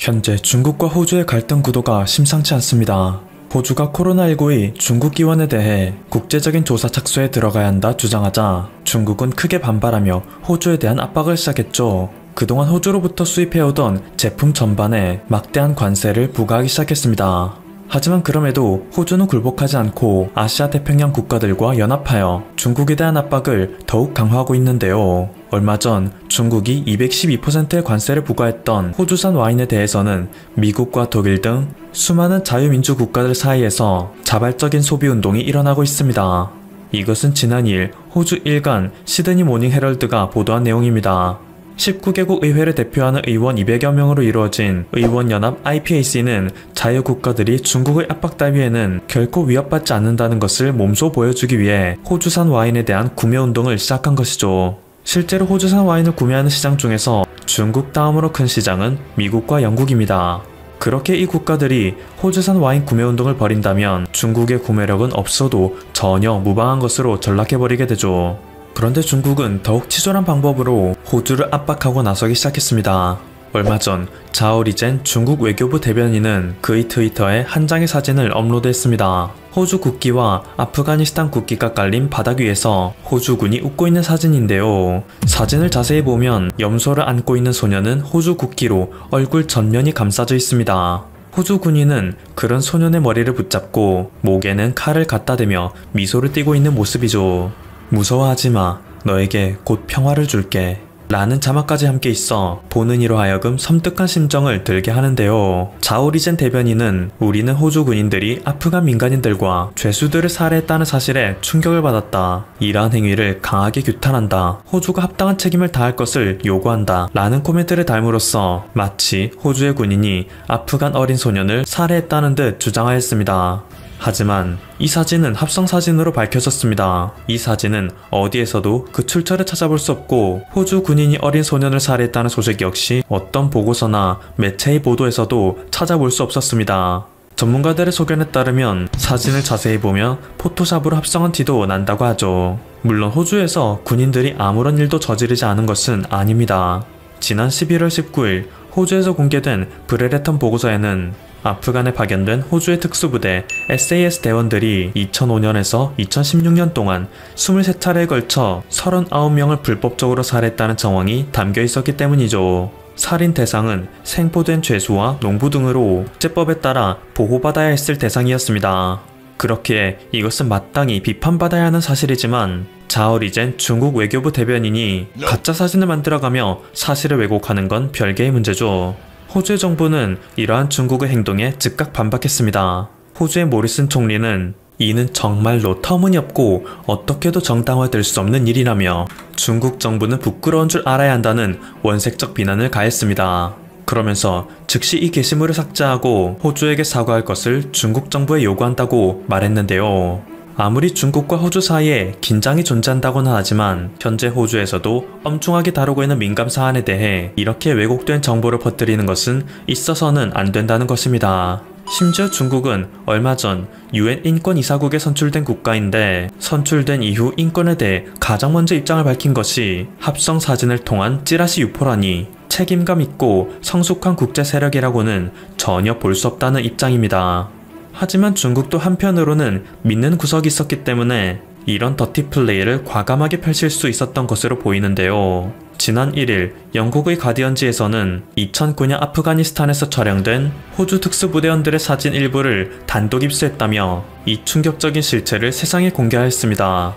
현재 중국과 호주의 갈등 구도가 심상치 않습니다. 호주가 코로나19의 중국 기원에 대해 국제적인 조사 착수에 들어가야 한다 주장하자 중국은 크게 반발하며 호주에 대한 압박을 시작했죠. 그동안 호주로부터 수입해오던 제품 전반에 막대한 관세를 부과하기 시작했습니다. 하지만 그럼에도 호주는 굴복하지 않고 아시아 태평양 국가들과 연합하여 중국에 대한 압박을 더욱 강화하고 있는데요. 얼마 전 중국이 212%의 관세를 부과했던 호주산 와인에 대해서는 미국과 독일 등 수많은 자유민주 국가들 사이에서 자발적인 소비 운동이 일어나고 있습니다. 이것은 지난 2일 호주 일간 시드니 모닝 헤럴드가 보도한 내용입니다. 19개국 의회를 대표하는 의원 200여 명으로 이루어진 의원연합 IPAC는 자유국가들이 중국의 압박 따위에는 결코 위협받지 않는다는 것을 몸소 보여주기 위해 호주산 와인에 대한 구매운동을 시작한 것이죠. 실제로 호주산 와인을 구매하는 시장 중에서 중국 다음으로 큰 시장은 미국과 영국입니다. 그렇게 이 국가들이 호주산 와인 구매운동을 벌인다면 중국의 구매력은 없어도 전혀 무방한 것으로 전락해버리게 되죠. 그런데 중국은 더욱 치졸한 방법으로 호주를 압박하고 나서기 시작했습니다. 얼마 전 자오 리젠 중국 외교부 대변인은 그의 트위터에 한 장의 사진을 업로드했습니다. 호주 국기와 아프가니스탄 국기가 깔린 바닥 위에서 호주군이 웃고 있는 사진인데요. 사진을 자세히 보면 염소를 안고 있는 소년은 호주 국기로 얼굴 전면이 감싸져 있습니다. 호주 군인은 그런 소년의 머리를 붙잡고 목에는 칼을 갖다 대며 미소를 띠고 있는 모습이죠. 무서워하지 마. 너에게 곧 평화를 줄게. 라는 자막까지 함께 있어 보는 이로 하여금 섬뜩한 심정을 들게 하는데요. 자오 리젠 대변인은 우리는 호주 군인들이 아프간 민간인들과 죄수들을 살해했다는 사실에 충격을 받았다. 이러한 행위를 강하게 규탄한다. 호주가 합당한 책임을 다할 것을 요구한다. 라는 코멘트를 달므로써 마치 호주의 군인이 아프간 어린 소년을 살해했다는 듯 주장하였습니다. 하지만 이 사진은 합성사진으로 밝혀졌습니다. 이 사진은 어디에서도 그 출처를 찾아볼 수 없고 호주 군인이 어린 소년을 살해했다는 소식 역시 어떤 보고서나 매체의 보도에서도 찾아볼 수 없었습니다. 전문가들의 소견에 따르면 사진을 자세히 보면 포토샵으로 합성한 티도 난다고 하죠. 물론 호주에서 군인들이 아무런 일도 저지르지 않은 것은 아닙니다. 지난 11월 19일 호주에서 공개된 브레레턴 보고서에는 아프간에 파견된 호주의 특수부대 SAS 대원들이 2005년에서 2016년 동안 23차례에 걸쳐 39명을 불법적으로 살해했다는 정황이 담겨 있었기 때문이죠. 살인 대상은 생포된 죄수와 농부 등으로 국제법에 따라 보호받아야 했을 대상이었습니다. 그렇기에 이것은 마땅히 비판받아야 하는 사실이지만 자오 리젠 중국 외교부 대변인이 가짜 사진을 만들어가며 사실을 왜곡하는 건 별개의 문제죠. 호주의 정부는 이러한 중국의 행동에 즉각 반박했습니다. 호주의 모리슨 총리는 이는 정말로 터무니없고 어떻게도 정당화될 수 없는 일이라며 중국 정부는 부끄러운 줄 알아야 한다는 원색적 비난을 가했습니다. 그러면서 즉시 이 게시물을 삭제하고 호주에게 사과할 것을 중국 정부에 요구한다고 말했는데요. 아무리 중국과 호주 사이에 긴장이 존재한다고는 하지만 현재 호주에서도 엄중하게 다루고 있는 민감 사안에 대해 이렇게 왜곡된 정보를 퍼뜨리는 것은 있어서는 안 된다는 것입니다. 심지어 중국은 얼마 전 UN 인권이사국에 선출된 국가인데 선출된 이후 인권에 대해 가장 먼저 입장을 밝힌 것이 합성 사진을 통한 찌라시 유포라니 책임감 있고 성숙한 국제 세력이라고는 전혀 볼 수 없다는 입장입니다. 하지만 중국도 한편으로는 믿는 구석이 있었기 때문에 이런 더티 플레이를 과감하게 펼칠 수 있었던 것으로 보이는데요. 지난 1일 영국의 가디언지에서는 2009년 아프가니스탄에서 촬영된 호주 특수부대원들의 사진 일부를 단독 입수했다며 이 충격적인 실체를 세상에 공개하였습니다.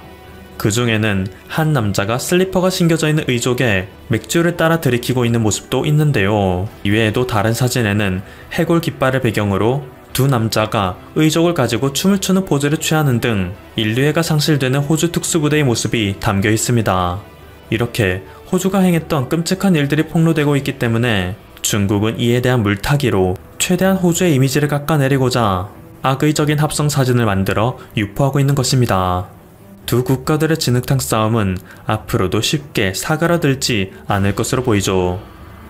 그 중에는 한 남자가 슬리퍼가 신겨져 있는 의족에 맥주를 따라 들이키고 있는 모습도 있는데요. 이외에도 다른 사진에는 해골 깃발을 배경으로 두 남자가 의족을 가지고 춤을 추는 포즈를 취하는 등 인류애가 상실되는 호주 특수부대의 모습이 담겨 있습니다. 이렇게 호주가 행했던 끔찍한 일들이 폭로되고 있기 때문에 중국은 이에 대한 물타기로 최대한 호주의 이미지를 깎아내리고자 악의적인 합성 사진을 만들어 유포하고 있는 것입니다. 두 국가들의 진흙탕 싸움은 앞으로도 쉽게 사그라들지 않을 것으로 보이죠.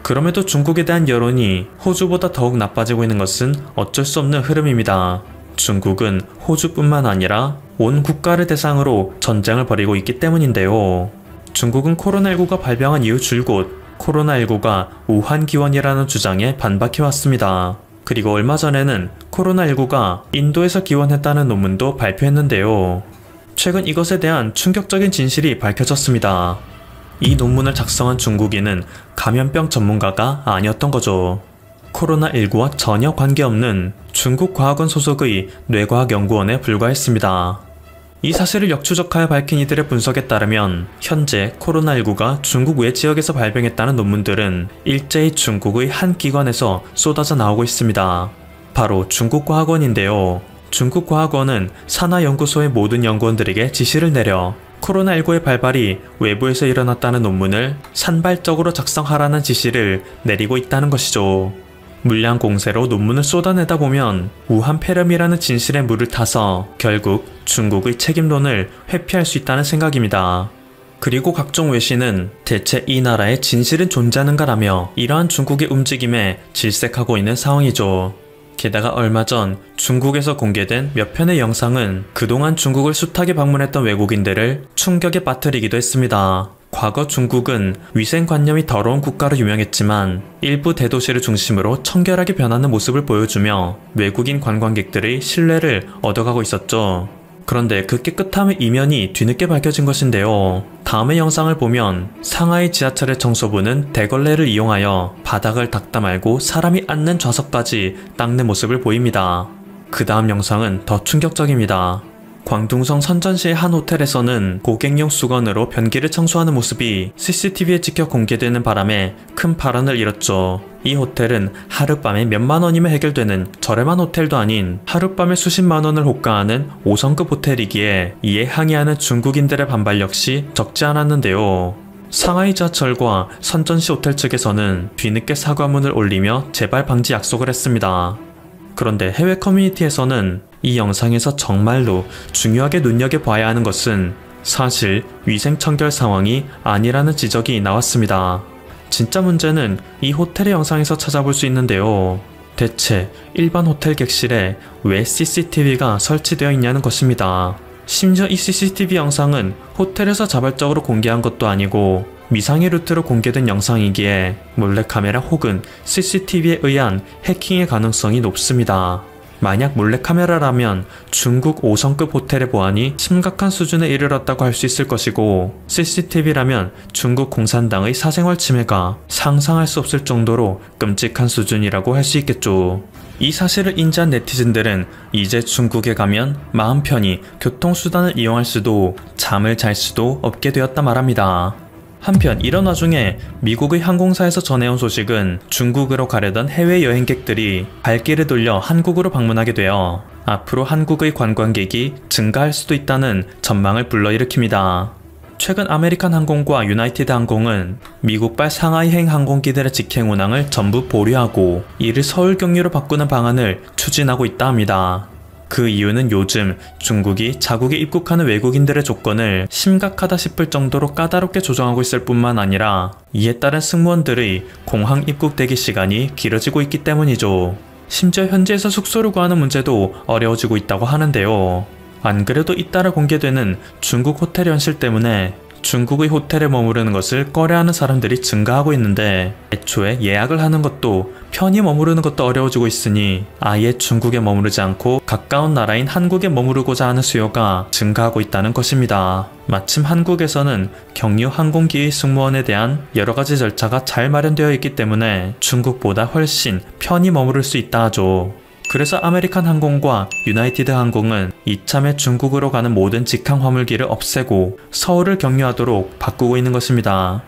그럼에도 중국에 대한 여론이 호주보다 더욱 나빠지고 있는 것은 어쩔 수 없는 흐름입니다. 중국은 호주뿐만 아니라 온 국가를 대상으로 전쟁을 벌이고 있기 때문인데요. 중국은 코로나19가 발병한 이후 줄곧 코로나19가 우한 기원이라는 주장에 반박해왔습니다. 그리고 얼마 전에는 코로나19가 인도에서 기원했다는 논문도 발표했는데요. 최근 이것에 대한 충격적인 진실이 밝혀졌습니다. 이 논문을 작성한 중국인은 감염병 전문가가 아니었던 거죠. 코로나19와 전혀 관계없는 중국과학원 소속의 뇌과학연구원에 불과했습니다. 이 사실을 역추적하여 밝힌 이들의 분석에 따르면 현재 코로나19가 중국 외 지역에서 발병했다는 논문들은 일제히 중국의 한 기관에서 쏟아져 나오고 있습니다. 바로 중국과학원인데요. 중국과학원은 산하연구소의 모든 연구원들에게 지시를 내려 코로나19의 발발이 외부에서 일어났다는 논문을 산발적으로 작성하라는 지시를 내리고 있다는 것이죠. 물량 공세로 논문을 쏟아내다 보면 우한 폐렴이라는 진실에 물을 타서 결국 중국의 책임론을 회피할 수 있다는 생각입니다. 그리고 각종 외신은 대체 이 나라에 진실은 존재하는가라며 이러한 중국의 움직임에 질색하고 있는 상황이죠. 게다가 얼마 전 중국에서 공개된 몇 편의 영상은 그동안 중국을 숱하게 방문했던 외국인들을 충격에 빠뜨리기도 했습니다. 과거 중국은 위생관념이 더러운 국가로 유명했지만 일부 대도시를 중심으로 청결하게 변하는 모습을 보여주며 외국인 관광객들의 신뢰를 얻어가고 있었죠. 그런데 그 깨끗함의 이면이 뒤늦게 밝혀진 것인데요. 다음의 영상을 보면 상하이 지하철의 청소부는 대걸레를 이용하여 바닥을 닦다 말고 사람이 앉는 좌석까지 닦는 모습을 보입니다. 그 다음 영상은 더 충격적입니다. 광둥성 선전시의 한 호텔에서는 고객용 수건으로 변기를 청소하는 모습이 CCTV에 찍혀 공개되는 바람에 큰 파란을 일었죠. 이 호텔은 하룻밤에 몇만 원이면 해결되는 저렴한 호텔도 아닌 하룻밤에 수십만 원을 호가하는 5성급 호텔이기에 이에 항의하는 중국인들의 반발 역시 적지 않았는데요. 상하이 지하철과 선전시 호텔 측에서는 뒤늦게 사과문을 올리며 재발 방지 약속을 했습니다. 그런데 해외 커뮤니티에서는 이 영상에서 정말로 중요하게 눈여겨봐야 하는 것은 사실 위생 청결 상황이 아니라는 지적이 나왔습니다. 진짜 문제는 이 호텔의 영상에서 찾아볼 수 있는데요. 대체 일반 호텔 객실에 왜 CCTV가 설치되어 있냐는 것입니다. 심지어 이 CCTV 영상은 호텔에서 자발적으로 공개한 것도 아니고 미상의 루트로 공개된 영상이기에 몰래카메라 혹은 CCTV에 의한 해킹의 가능성이 높습니다. 만약 몰래카메라라면 중국 5성급 호텔의 보안이 심각한 수준에 이르렀다고 할 수 있을 것이고 CCTV라면 중국 공산당의 사생활 침해가 상상할 수 없을 정도로 끔찍한 수준이라고 할 수 있겠죠. 이 사실을 인지한 네티즌들은 이제 중국에 가면 마음 편히 교통수단을 이용할 수도 잠을 잘 수도 없게 되었다 말합니다. 한편 이런 와중에 미국의 항공사에서 전해온 소식은 중국으로 가려던 해외 여행객들이 발길을 돌려 한국으로 방문하게 되어 앞으로 한국의 관광객이 증가할 수도 있다는 전망을 불러일으킵니다. 최근 아메리칸 항공과 유나이티드 항공은 미국발 상하이행 항공기들의 직행 운항을 전부 보류하고 이를 서울 경유로 바꾸는 방안을 추진하고 있다 합니다. 그 이유는 요즘 중국이 자국에 입국하는 외국인들의 조건을 심각하다 싶을 정도로 까다롭게 조정하고 있을 뿐만 아니라 이에 따른 승무원들의 공항 입국 대기 시간이 길어지고 있기 때문이죠. 심지어 현지에서 숙소를 구하는 문제도 어려워지고 있다고 하는데요. 안 그래도 잇따라 공개되는 중국 호텔 현실 때문에 중국의 호텔에 머무르는 것을 꺼려하는 사람들이 증가하고 있는데 애초에 예약을 하는 것도 편히 머무르는 것도 어려워지고 있으니 아예 중국에 머무르지 않고 가까운 나라인 한국에 머무르고자 하는 수요가 증가하고 있다는 것입니다. 마침 한국에서는 경유 항공기의 승무원에 대한 여러가지 절차가 잘 마련되어 있기 때문에 중국보다 훨씬 편히 머무를 수 있다 하죠. 그래서 아메리칸 항공과 유나이티드 항공은 이참에 중국으로 가는 모든 직항 화물기를 없애고 서울을 경유하도록 바꾸고 있는 것입니다.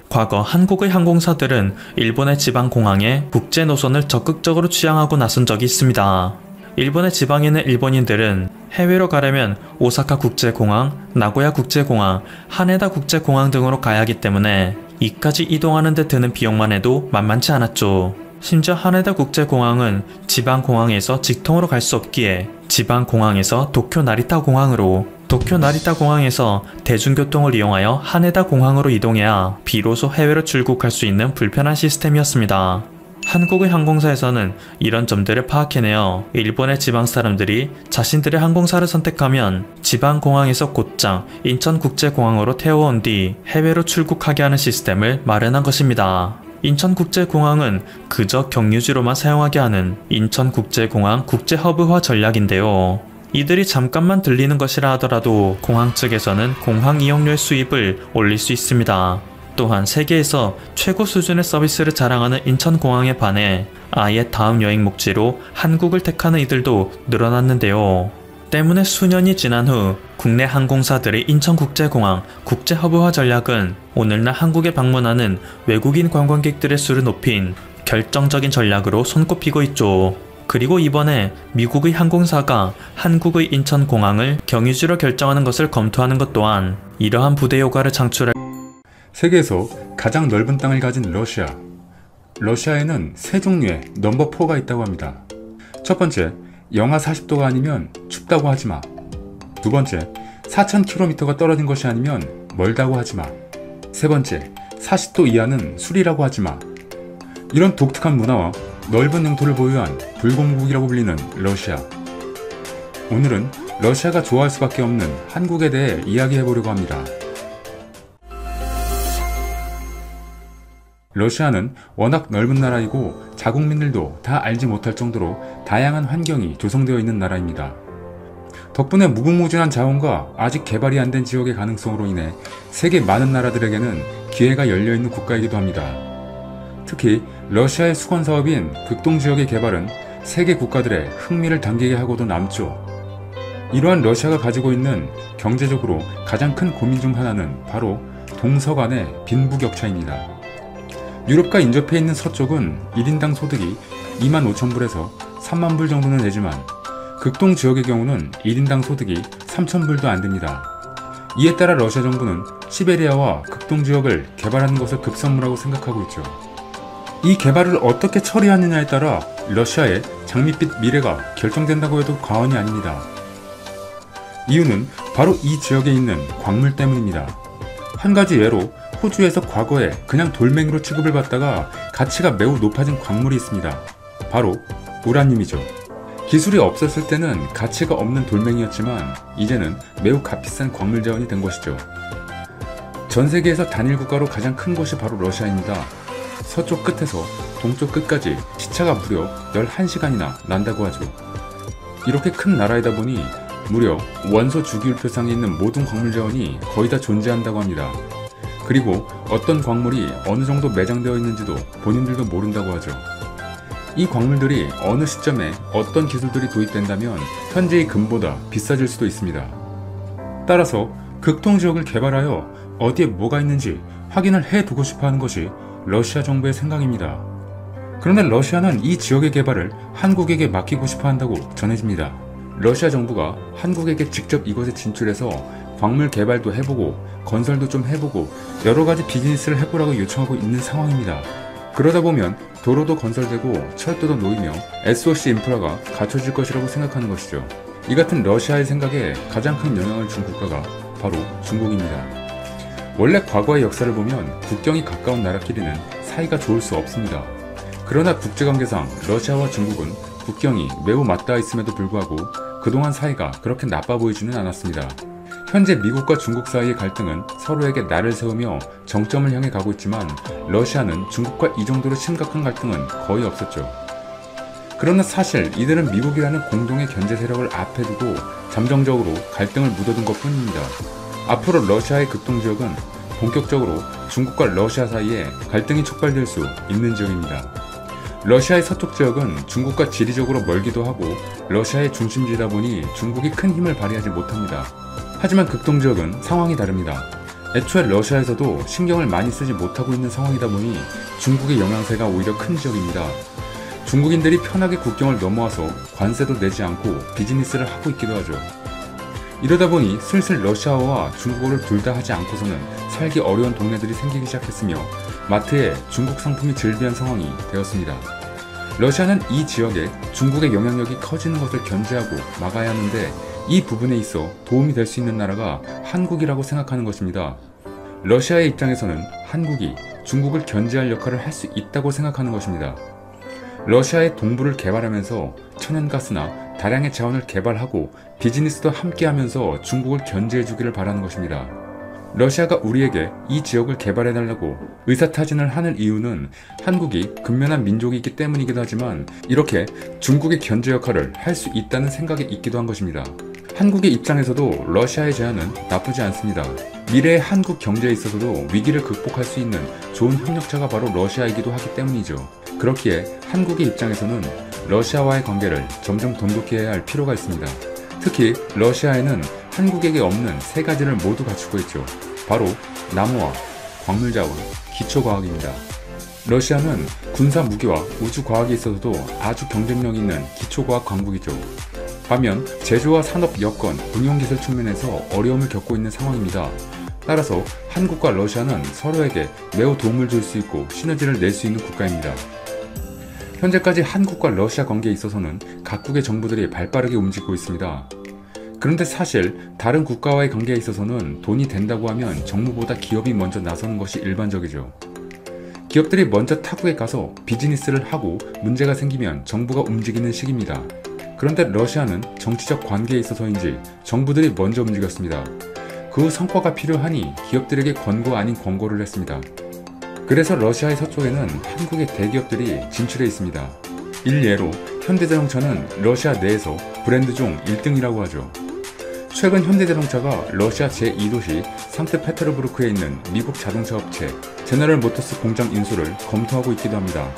과거 한국의 항공사들은 일본의 지방공항에 국제 노선을 적극적으로 취항하고 나선 적이 있습니다. 일본의 지방에 있는 일본인들은 해외로 가려면 오사카 국제공항, 나고야 국제공항, 하네다 국제공항 등으로 가야 하기 때문에 이까지 이동하는 데 드는 비용만 해도 만만치 않았죠. 심지어 하네다 국제공항은 지방공항에서 직통으로 갈 수 없기에 지방공항에서 도쿄 나리타 공항으로, 도쿄 나리타 공항에서 대중교통을 이용하여 하네다 공항으로 이동해야 비로소 해외로 출국할 수 있는 불편한 시스템이었습니다. 한국의 항공사에서는 이런 점들을 파악해내어 일본의 지방 사람들이 자신들의 항공사를 선택하면 지방공항에서 곧장 인천국제공항으로 태워온 뒤 해외로 출국하게 하는 시스템을 마련한 것입니다. 인천국제공항은 그저 경유지로만 사용하게 하는 인천국제공항 국제허브화 전략인데요. 이들이 잠깐만 들리는 것이라 하더라도 공항 측에서는 공항 이용료의 수입을 올릴 수 있습니다. 또한 세계에서 최고 수준의 서비스를 자랑하는 인천공항에 반해 아예 다음 여행 목지로 한국을 택하는 이들도 늘어났는데요. 때문에 수년이 지난 후 국내 항공사들의 인천국제공항 국제허브화 전략은 오늘날 한국에 방문하는 외국인 관광객들의 수를 높인 결정적인 전략으로 손꼽히고 있죠. 그리고 이번에 미국의 항공사가 한국의 인천공항을 경유지로 결정하는 것을 검토하는 것 또한 이러한 부대 효과를 창출할 세계에서 가장 넓은 땅을 가진 러시아. 러시아에는 세 종류의 넘버 4가 있다고 합니다. 첫 번째, 영하 40도가 아니면 춥다고 하지마. 두 번째, 4000km가 떨어진 것이 아니면 멀다고 하지마. 세 번째, 40도 이하는 술이라고 하지마. 이런 독특한 문화와 넓은 영토를 보유한 불공국이라고 불리는 러시아. 오늘은 러시아가 좋아할 수밖에 없는 한국에 대해 이야기해보려고 합니다. 러시아는 워낙 넓은 나라이고 자국민들도 다 알지 못할 정도로 다양한 환경이 조성되어 있는 나라입니다. 덕분에 무궁무진한 자원과 아직 개발이 안 된 지역의 가능성으로 인해 세계 많은 나라들에게는 기회가 열려있는 국가이기도 합니다. 특히 러시아의 수건 사업인 극동지역의 개발은 세계 국가들의 흥미를 당기게 하고도 남죠. 이러한 러시아가 가지고 있는 경제적으로 가장 큰 고민 중 하나는 바로 동서간의 빈부격차입니다. 유럽과 인접해 있는 서쪽은 1인당 소득이 25,000불에서 30,000불 정도는 되지만 극동 지역의 경우는 1인당 소득이 3,000불도 안 됩니다. 이에 따라 러시아 정부는 시베리아와 극동 지역을 개발하는 것을 급선무라고 생각하고 있죠. 이 개발을 어떻게 처리하느냐에 따라 러시아의 장밋빛 미래가 결정된다고 해도 과언이 아닙니다. 이유는 바로 이 지역에 있는 광물 때문입니다. 한 가지 예로 호주에서 과거에 그냥 돌멩이로 취급을 받다가 가치가 매우 높아진 광물이 있습니다. 바로 우라늄이죠. 기술이 없었을 때는 가치가 없는 돌멩이였지만 이제는 매우 값비싼 광물 자원이 된 것이죠. 전 세계에서 단일 국가로 가장 큰 곳이 바로 러시아입니다. 서쪽 끝에서 동쪽 끝까지 시차가 무려 11시간이나 난다고 하죠. 이렇게 큰 나라이다 보니 무려 원소 주기율표상에 있는 모든 광물 자원이 거의 다 존재한다고 합니다. 그리고 어떤 광물이 어느 정도 매장되어 있는지도 본인들도 모른다고 하죠. 이 광물들이 어느 시점에 어떤 기술들이 도입된다면 현재의 금보다 비싸질 수도 있습니다. 따라서 극동 지역을 개발하여 어디에 뭐가 있는지 확인을 해두고 싶어 하는 것이 러시아 정부의 생각입니다. 그런데 러시아는 이 지역의 개발을 한국에게 맡기고 싶어 한다고 전해집니다. 러시아 정부가 한국에게 직접 이곳에 진출해서 광물 개발도 해보고 건설도 좀 해보고 여러가지 비즈니스를 해보라고 요청하고 있는 상황입니다. 그러다 보면 도로도 건설되고 철도도 놓이며 SOC 인프라가 갖춰질 것이라고 생각하는 것이죠. 이 같은 러시아의 생각에 가장 큰 영향을 준 국가가 바로 중국입니다. 원래 과거의 역사를 보면 국경이 가까운 나라끼리는 사이가 좋을 수 없습니다. 그러나 국제관계상 러시아와 중국은 국경이 매우 맞닿아 있음에도 불구하고 그동안 사이가 그렇게 나빠 보이지는 않았습니다. 현재 미국과 중국 사이의 갈등은 서로에게 날을 세우며 정점을 향해 가고 있지만 러시아는 중국과 이 정도로 심각한 갈등은 거의 없었죠. 그러나 사실 이들은 미국이라는 공동의 견제 세력을 앞에 두고 잠정적으로 갈등을 묻어둔 것 뿐입니다. 앞으로 러시아의 극동지역은 본격적으로 중국과 러시아 사이에 갈등이 촉발될 수 있는 지역입니다. 러시아의 서쪽 지역은 중국과 지리적으로 멀기도 하고 러시아의 중심지이다 보니 중국이 큰 힘을 발휘하지 못합니다. 하지만 극동지역은 상황이 다릅니다. 애초에 러시아에서도 신경을 많이 쓰지 못하고 있는 상황이다 보니 중국의 영향세가 오히려 큰 지역입니다. 중국인들이 편하게 국경을 넘어와서 관세도 내지 않고 비즈니스를 하고 있기도 하죠. 이러다 보니 슬슬 러시아어와 중국어를 둘 다 하지 않고서는 살기 어려운 동네들이 생기기 시작했으며 마트에 중국 상품이 즐비한 상황이 되었습니다. 러시아는 이 지역에 중국의 영향력이 커지는 것을 견제하고 막아야 하는데 이 부분에 있어 도움이 될 수 있는 나라가 한국이라고 생각하는 것입니다. 러시아의 입장에서는 한국이 중국을 견제할 역할을 할 수 있다고 생각하는 것입니다. 러시아의 동부를 개발하면서 천연가스나 다량의 자원을 개발하고 비즈니스도 함께하면서 중국을 견제해주기를 바라는 것입니다. 러시아가 우리에게 이 지역을 개발해달라고 의사타진을 하는 이유는 한국이 근면한 민족이기 때문이기도 하지만 이렇게 중국의 견제 역할을 할 수 있다는 생각이 있기도 한 것입니다. 한국의 입장에서도 러시아의 제안은 나쁘지 않습니다. 미래의 한국 경제에 있어서도 위기를 극복할 수 있는 좋은 협력처가 바로 러시아이기도 하기 때문이죠. 그렇기에 한국의 입장에서는 러시아와의 관계를 점점 돈독히 해야 할 필요가 있습니다. 특히 러시아에는 한국에게 없는 세 가지를 모두 갖추고 있죠. 바로 나무와 광물자원, 기초과학입니다. 러시아는 군사 무기와 우주 과학에 있어서도 아주 경쟁력 있는 기초과학 강국이죠. 반면 제조와 산업 여건, 응용기술 측면에서 어려움을 겪고 있는 상황입니다. 따라서 한국과 러시아는 서로에게 매우 도움을 줄 수 있고 시너지를 낼 수 있는 국가입니다. 현재까지 한국과 러시아 관계에 있어서는 각국의 정부들이 발빠르게 움직이고 있습니다. 그런데 사실 다른 국가와의 관계에 있어서는 돈이 된다고 하면 정부보다 기업이 먼저 나서는 것이 일반적이죠. 기업들이 먼저 타국에 가서 비즈니스를 하고 문제가 생기면 정부가 움직이는 시기입니다. 그런데 러시아는 정치적 관계에 있어서인지 정부들이 먼저 움직였습니다. 그 성과가 필요하니 기업들에게 권고 아닌 권고를 했습니다. 그래서 러시아의 서쪽에는 한국의 대기업들이 진출해 있습니다. 일예로 현대자동차는 러시아 내에서 브랜드 중 1등이라고 하죠. 최근 현대자동차가 러시아 제2도시 상트페테르부르크에 있는 미국 자동차 업체 제너럴 모터스 공장 인수를 검토하고 있기도 합니다.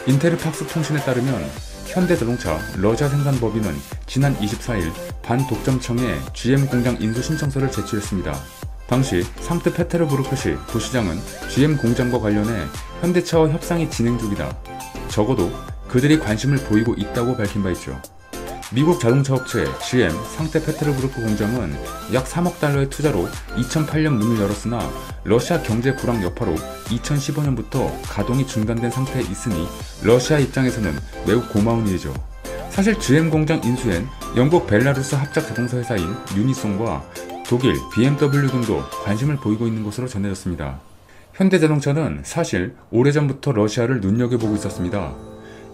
인테르팍스 통신에 따르면 현대자동차 러시아 생산법인은 지난 24일 반독점청에 GM 공장 인수 신청서를 제출했습니다. 당시 상트페테르부르크시 도시장은 GM 공장과 관련해 현대차와 협상이 진행 중이다. 적어도 그들이 관심을 보이고 있다고 밝힌 바 있죠. 미국 자동차 업체 GM 상트페테르부르크 공장은 약 3억 달러의 투자로 2008년 문을 열었으나 러시아 경제 불황 여파로 2015년부터 가동이 중단된 상태에 있으니 러시아 입장에서는 매우 고마운 일이죠. 사실 GM 공장 인수엔 영국 벨라루스 합작 자동차 회사인 유니송과 독일 BMW 등도 관심을 보이고 있는 것으로 전해졌습니다. 현대자동차는 사실 오래전부터 러시아를 눈여겨보고 있었습니다.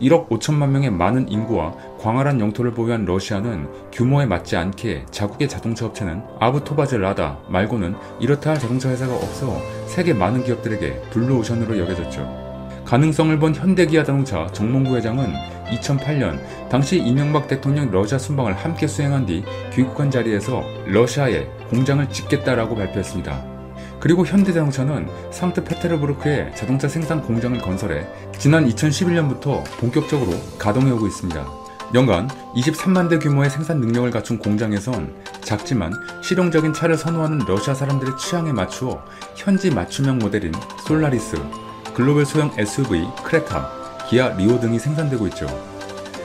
1억 5천만 명의 많은 인구와 광활한 영토를 보유한 러시아는 규모에 맞지 않게 자국의 자동차 업체는 아부토바즈 라다 말고는 이렇다 할 자동차 회사가 없어 세계 많은 기업들에게 블루오션으로 여겨졌죠. 가능성을 본 현대기아 자동차 정몽구 회장은 2008년 당시 이명박 대통령 러시아 순방을 함께 수행한 뒤 귀국한 자리에서 러시아에 공장을 짓겠다라고 발표했습니다. 그리고 현대자동차는 상트페테르부르크에 자동차 생산 공장을 건설해 지난 2011년부터 본격적으로 가동해오고 있습니다. 연간 23만 대 규모의 생산 능력을 갖춘 공장에선 작지만 실용적인 차를 선호하는 러시아 사람들의 취향에 맞추어 현지 맞춤형 모델인 솔라리스, 글로벌 소형 SUV 크레타, 기아 리오 등이 생산되고 있죠.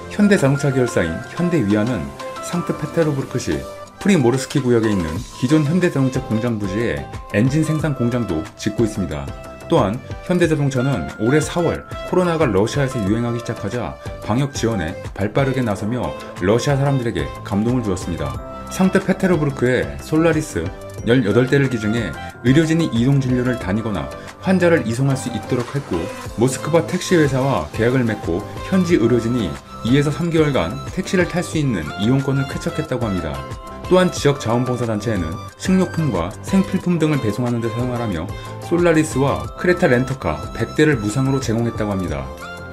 현대자동차 계열사인 현대위아는 상트페테르부르크시 프리모르스키 구역에 있는 기존 현대자동차 공장 부지에 엔진 생산 공장도 짓고 있습니다. 또한 현대자동차는 올해 4월 코로나가 러시아에서 유행하기 시작하자 방역 지원에 발빠르게 나서며 러시아 사람들에게 감동을 주었습니다. 상트페테르부르크에 솔라리스 18대를 기증해 의료진이 이동 진료를 다니거나 환자를 이송할 수 있도록 했고 모스크바 택시 회사와 계약을 맺고 현지 의료진이 2에서 3개월간 택시를 탈 수 있는 이용권을 쾌척했다고 합니다. 또한 지역 자원봉사단체에는 식료품과 생필품 등을 배송하는 데 사용하라며 솔라리스와 크레타 렌터카 100대를 무상으로 제공했다고 합니다.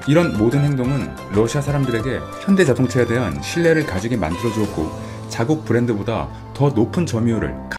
이런 모든 행동은 러시아 사람들에게 현대자동차에 대한 신뢰를 가지게 만들어주었고 자국 브랜드보다 더 높은 점유율을